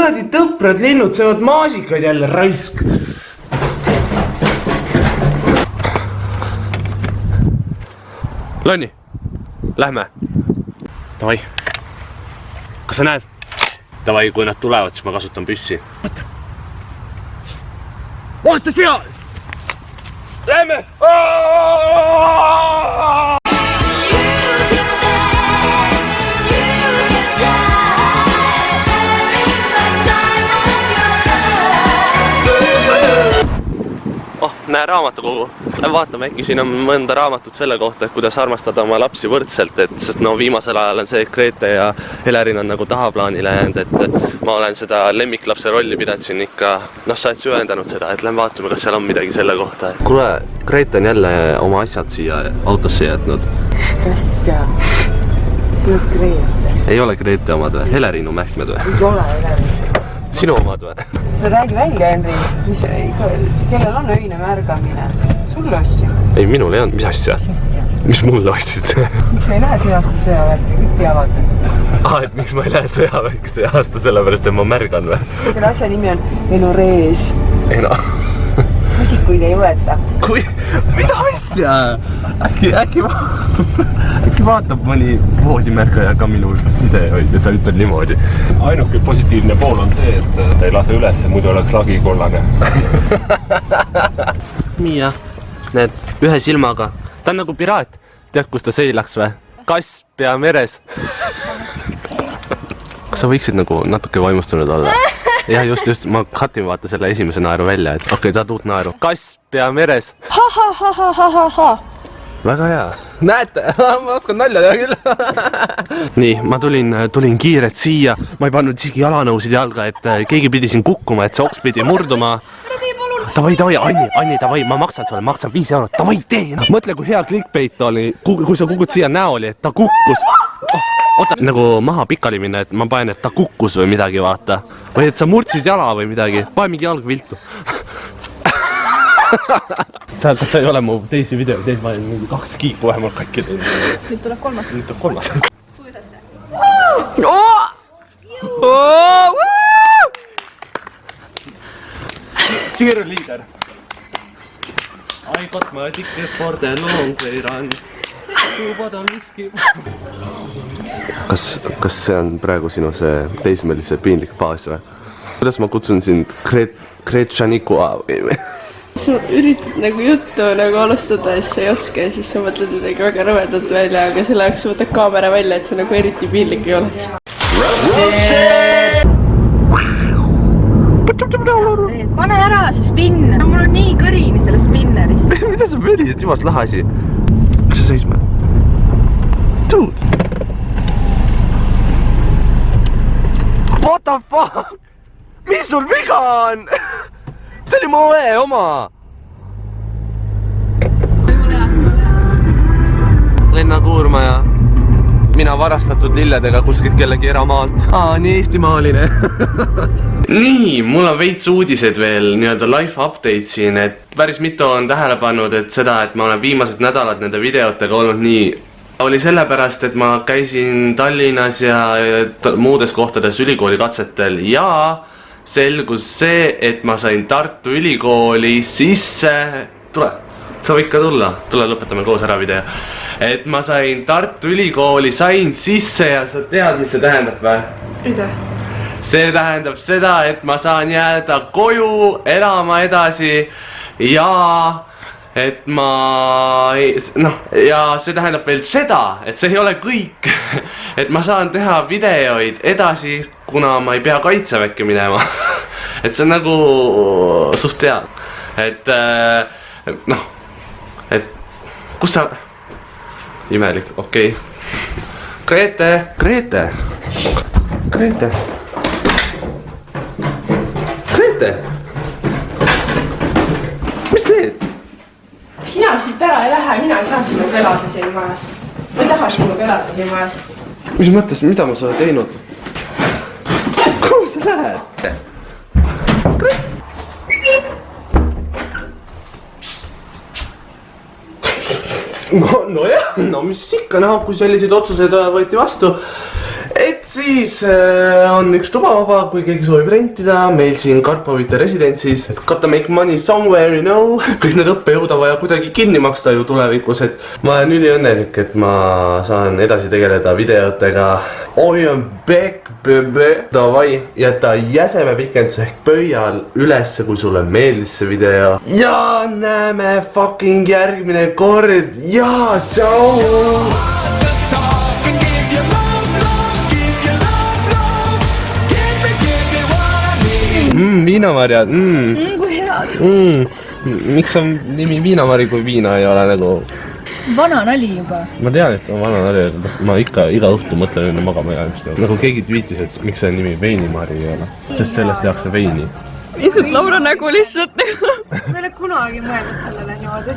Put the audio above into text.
kuradi tõprad linnud söövad maasikaid jälle, raisk. Lonni, lähme. Davai. Kas sa näed? Davai, kui nad tulevad, siis ma kasutan püssi. Oota seal! Lähme! Näe raamatukogu. Vaatame, äkki siin on mõnda raamatut selle kohta, et kuidas armastada oma lapsi võrdselt, sest no viimasel ajal on see, et Grete ja Helerin on nagu tahaplaanile jäänud, et ma olen seda lemmiklapse rolli pidanud siin ikka, noh, sa oled süvendanud seda, et lähen vaatame, kas seal on midagi selle kohta. Kuule, Grete on jälle oma asjad siia autosse jätnud. Kas sa? See on Grete. Ei ole Grete omad või? Helerinu mähkmed või? Ei ole Helerin. Sinu omad või? Sa räägi välja, Henri. Kellel on öine märgamine? Sulle ostsin? Ei, minul ei olnud. Mis asja? Mis mulle ostsid? Miks sa ei lähe see aasta sõjaväkke? Kõik teavad nüüd. Et miks ma ei lähe sõjaväkke see aasta sellepärast, et ma märgan või? Selle asja nimi on Enorees. Musikuid ei võeta. Kui? Mida asja? Äkki vaatab mõni voodimärkaja ka minu videoid ja sa ütled niimoodi. Ainuke positiivne pool on see, et ta ei lase üles, muidu oleks lagi kollane. Miia, näed, ühe silmaga. Ta on nagu piraat. Tead, kus ta seilaks või? Kaspia meres. Kas sa võiksid nagu natuke vaimustunud olla? Ja just, ma katin vaata selle esimese naeru välja, et okei, tahad uut naeru. Kaspia meres. Ha. Väga hea. Näete, ma oskan nalja teha küll. Nii, ma tulin kiiret siia. Ma ei pannud isegi jalanõusid jalga, et keegi pidi siin kukkuma, et see oks pidi murduma. Davai, Anni, davai, ma maksan 5 eurot. Davai, tee. Mõtle, kui hea clickbait oli, kui sa kukkud siia näoli, et ta kukkus. Oota, nagu maha pikali minna, et ma panen, et ta kukkus või midagi, vaata. Või et sa murdsid jala või midagi. Pane mingi jalg viltu. Kas sa ei ole mu teisi videoid, ma olen mingi 2 kiipu vähemalt katki teinud. Nüüd tuleb kolmas. Puusasse. Cheerleader. I got my ticket for the long way run. Kas see on praegu sinu see teismelise piinlik faas või? Kuidas ma kutsun sind Gretšanikua või? Sa üritad nagu juttu nagu alustada ja siis sa ei oska ja siis sa mõtled midagi väga rõvedat välja, aga selle jaoks sa võtad kaamera välja, et see nagu eriti piinlik ei oleks. Pane ära see spinn. Mul on nii kõrini selle spinnerist. Mida sa möölisid jumast lahasi? Kas sa seisma? Dude! What the fuck? Mis sul viga on? See oli mu õe oma! Lenna Kuurma ja mina varastatud lilledega kuskilt kellegi eramaalt. Nii eestimaaline. Nii, mul on veits uudised veel, nii-öelda life update siin, et päris mitu on tähele pannud, et seda, et ma olen viimased nädalad nende videotega olnud nii oli sellepärast, et ma käisin Tallinnas ja muudes kohtades ülikooli katsetel ja selgus see, et ma sain Tartu Ülikooli sisse. Tule, sa võid ka tulla. Tule, lõpetame koos ära video. Et ma sain Tartu Ülikooli, sain sisse ja sa tead, mis see tähendab või? Mida? See tähendab seda, et ma saan jääda koju elama edasi ja et ma, noh, ja see tähendab veel seda, et see ei ole kõik, et ma saan teha videoid edasi, kuna ma ei pea kaitseväkke minema. Et see on nagu suht hea. Et, noh, et kus sa, imelik, okei. Grete. Mis teed? Sina siit ära ei lähe, mina ei saa sinuga elada siin majas. Ma ei taha sinuga elada siin majas. Mis mõttes, mida ma sa olen teinud? Kuhu sa lähed? No jah, no mis ikka, kui sellised otsused võeti vastu. et siis on üks tuba vaba, kui keegi soovib rentida meil siin Karpovite residentsis. Gotta make money somewhere, you know. Kõik need õppejõud on vaja kuidagi kinni maksta ju tulevikus, et ma olen üliõnnelik, et ma saan edasi tegeleda videotega. Oi on pekk, davai, jäta jäseme pikendus ehk pöial ülesse, kui sulle meeldis see video. Ja näeme fucking järgmine kord ja tšau! Viinamarjad, Kui head. Miks on nimi Viinamari, kui viina ei ole nagu? Vana nali juba. Ma tean, et on vana nali, ma ikka iga õhtu mõtlen enne magama jäämist. Nagu keegi tweetis, et miks see nimi Veinimari ei ole, sest sellest tehakse veini. Lihtsalt Laura nägu lihtsalt. Ma ei ole kunagi mõelnud sellele niimoodi.